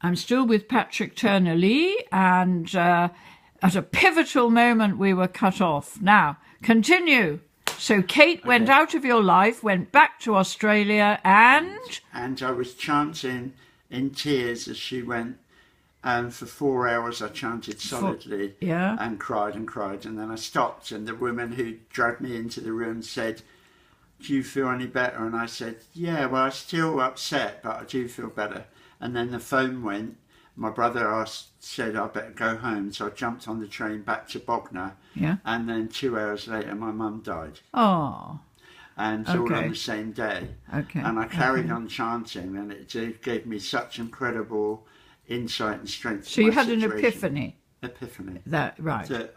I'm still with Patrick Turner-Lee, and at a pivotal moment we were cut off. Now, continue. So Kate went out of your life, went back to Australia, and... And I was chanting in tears as she went, and for 4 hours I chanted solidly and cried, and then I stopped, and the woman who dragged me into the room said, "Do you feel any better?" And I said, "Yeah, well, I'm still upset, but I do feel better." And then the phone went. My brother said I better go home, so I jumped on the train back to Bognor. Yeah. And then 2 hours later, my mum died. Oh. And all on the same day. Okay. And I carried on chanting, and it gave me such incredible insight and strength. So you had an epiphany. Epiphany. That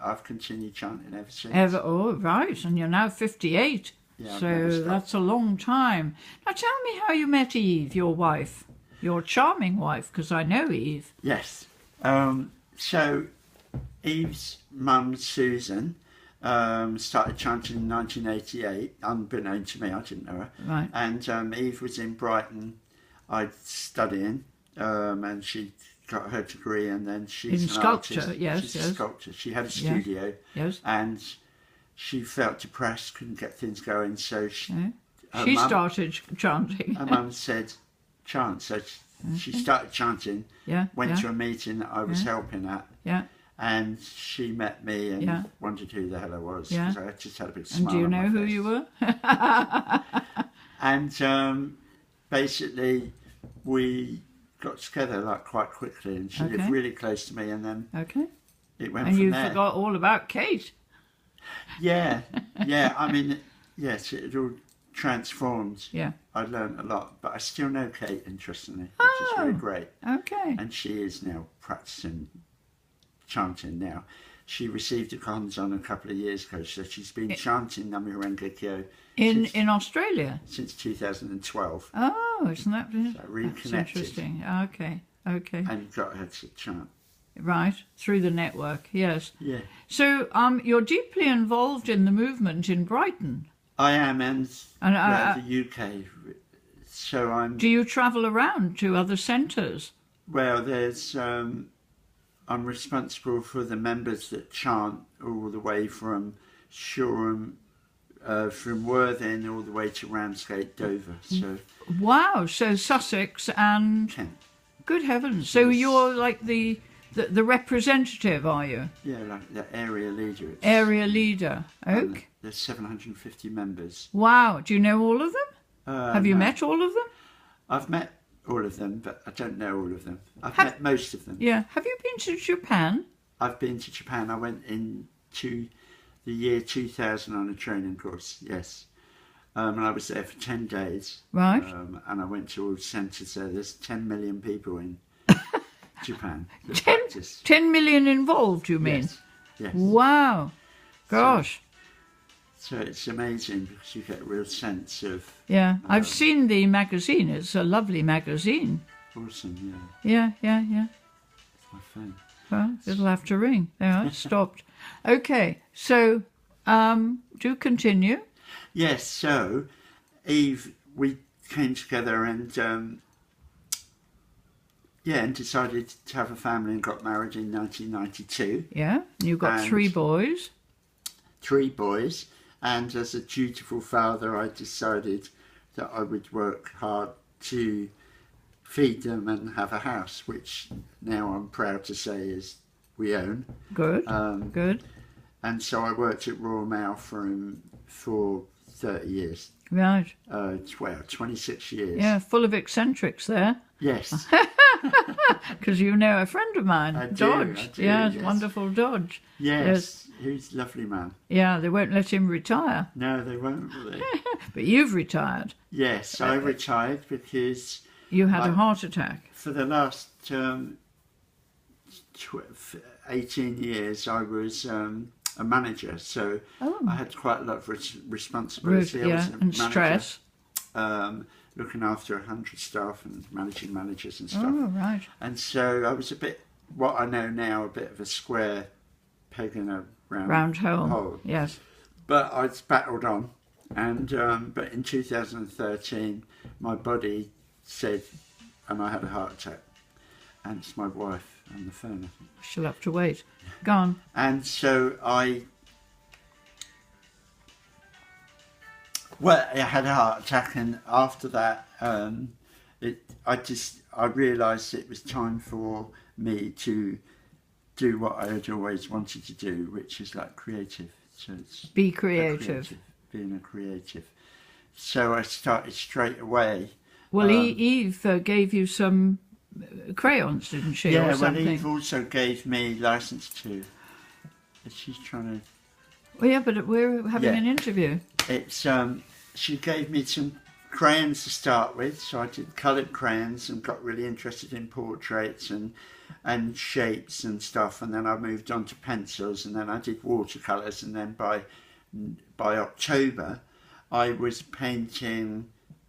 I've continued chanting ever since. Oh, right. And you're now 58. Yeah, so that's a long time. Now tell me how you met Eve, your wife. Your charming wife, because I know Eve. Yes. So Eve's mum, Susan, started chanting in 1988, unbeknown to me, I didn't know her. Right. And Eve was in Brighton, studying, and she got her degree, and then she's in an sculpture, artist. yes. She's a sculptor. She had a studio, and she felt depressed, couldn't get things going, so she started chanting. Her mum said, chant. So she started chanting, went to a meeting that I was helping at, and she met me and wondered who the hell I was, because I just had a big smile. And do you know who face. you were? And basically we got together like quite quickly, and she lived really close to me, and then it went and from you there. forgot all about Kate. Yeah, I mean, yes, it all transformed. Yeah. I learned a lot, but I still know Kate, interestingly, which is really great. Okay. And she is now practicing chanting now. She received a Kanzon a couple of years ago, so she's been chanting Namirenga Kyo in Australia since 2012. Oh, isn't that so reconnected? That's interesting. Okay. And got her to chant. Right, through the network, yes. Yeah. So you're deeply involved in the movement in Brighton. I am, and the UK. So I'm. Do you travel around to other centres? Well, there's. I'm responsible for the members that chant all the way from Shoreham, from Worthing all the way to Ramsgate, Dover. So. Wow! So Sussex and Kent. Good heavens! So you're like the representative, are you? Yeah, like the area leader. Area leader. Okay. There's 750 members. Wow. Do you know all of them? Have you met all of them? I've met all of them, but I don't know all of them. I've met most of them. Yeah. Have you been to Japan? I've been to Japan. I went into the year 2000 on a training course, yes. And I was there for 10 days. Right. And I went to all the centres there. There's 10 million people in Japan. 10 million involved, you mean? Yes. Wow. Gosh. So it's amazing, because you get a real sense of... Yeah, I've seen the magazine. It's a lovely magazine. Awesome, Yeah. It's my phone. Well, it'll have to ring. There, it stopped. Okay, so do continue. Yes, so Eve, we came together and and decided to have a family and got married in 1992. Yeah, you got 3 boys. 3 boys. And as a dutiful father, I decided that I would work hard to feed them and have a house, which now I'm proud to say we own. Good, good. And so I worked at Royal Mail for 30 years. Right. 26 years. Yeah, full of eccentrics there. Yes. Because you know a friend of mine, I Dodge. do, yes, yes. Wonderful Dodge. Yes. He's a lovely man. Yeah, they won't let him retire. No, they won't, will they? But you've retired. Yes, I retired because... You had a heart attack. For the last 18 years, I was a manager, so I had quite a lot of responsibility. I was a manager, stress. Looking after 100 staff and managing managers and stuff. Oh, right. And so I was a bit, what I know now, a bit of a square peg in a round hole. Yes. But I battled on, and but in 2013, my body said, and I had a heart attack. and it's my wife on the phone, I think. She'll have to wait. Go on. And so I had a heart attack, and after that, I realised it was time for me to do what I had always wanted to do, which is like creative. So it's be creative. Being a creative. So I started straight away. Well, Eve gave you some crayons, didn't she? Yeah, or something? well, Eve also gave me license to. She's trying to. Well, yeah, but we're having an interview. It's she gave me some crayons to start with, so I did coloured crayons and got really interested in portraits and shapes and stuff, and then I moved on to pencils, and then I did watercolours, and then by October I was painting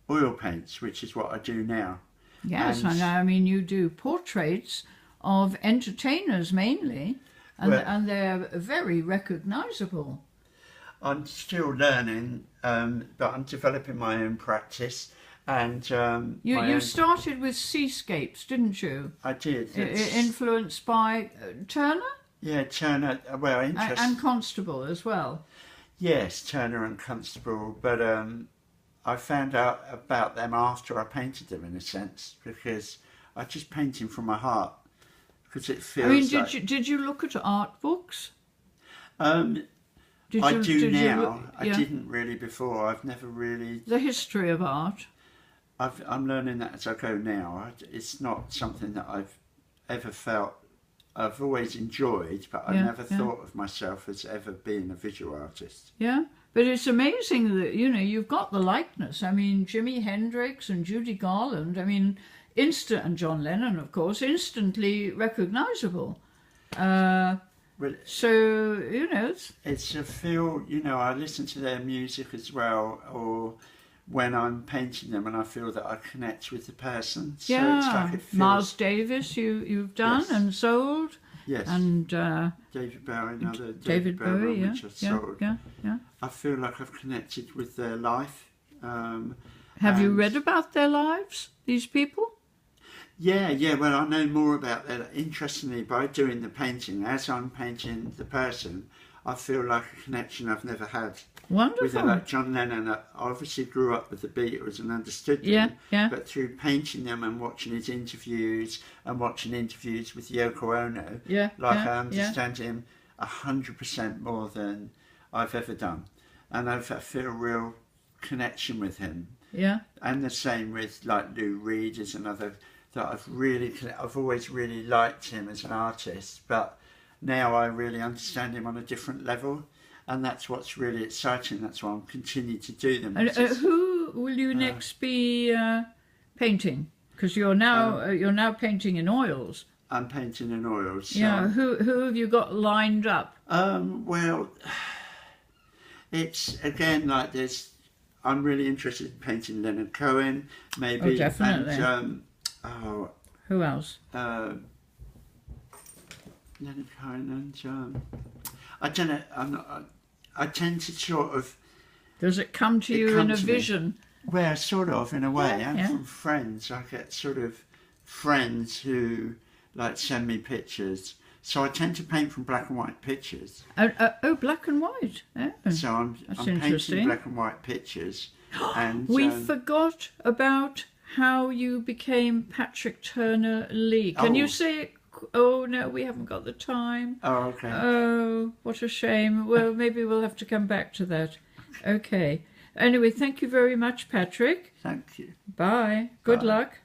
oil paints, which is what I do now. Yes, and I mean you do portraits of entertainers mainly, and they're very recognisable. I'm still learning, but I'm developing my own practice. And you started with seascapes, didn't you? I did. Influenced by Turner? Yeah, Turner. Well, interesting. And Constable as well. Yes, Turner and Constable. But I found out about them after I painted them, in a sense, because I just painting from my heart, because it feels. I mean, did you look at art books? I do now. I didn't really before. I've never really. The history of art. I'm learning that as I go now. It's not something that I've ever felt. I've always enjoyed, but I never thought of myself as ever being a visual artist. Yeah, but it's amazing that, you've got the likeness. I mean, Jimi Hendrix and Judy Garland, I mean, and John Lennon, of course, instantly recognisable. Well, so, it's a feel, I listen to their music as well, or when I'm painting them and I feel that I connect with the person. So yeah, it's like it feels... Miles Davis you've done and sold. Yes. And David Bowie, another David Bowie, which I sold. Yeah. I feel like I've connected with their life. Have you read about their lives, these people? Yeah, well, I know more about that. Interestingly, by doing the painting, as I'm painting the person, I feel like a connection I've never had. Wonderful. With like John Lennon, I obviously grew up with the Beatles and understood them. Yeah. But through painting them and watching his interviews and watching interviews with Yoko Ono, I understand him 100% more than I've ever done. And I feel a real connection with him. Yeah. And the same with like Lou Reed is another that I've always really liked him as an artist, but now I really understand him on a different level, and that's what's really exciting. That's why I'm continuing to do them. And who will you next be painting? Because you're now painting in oils. I'm painting in oils. Yeah. Who have you got lined up? Well, it's again like this. I'm really interested in painting Leonard Cohen, maybe. Oh, definitely. And, who else? Leonard Cohen and I don't know. I tend to sort of. Does it come to you in a vision? Well, sort of in a way. Yeah. From friends, I get sort of friends who like send me pictures. So I tend to paint from black and white pictures. Oh, black and white. Oh, so I'm painting black and white pictures. And we forgot about how you became Patrick Turner Lee. Can you say it? Oh, no, we haven't got the time. Oh, okay. Oh, what a shame. Well, maybe we'll have to come back to that. Okay. Anyway, thank you very much, Patrick. Thank you. Bye. Good luck.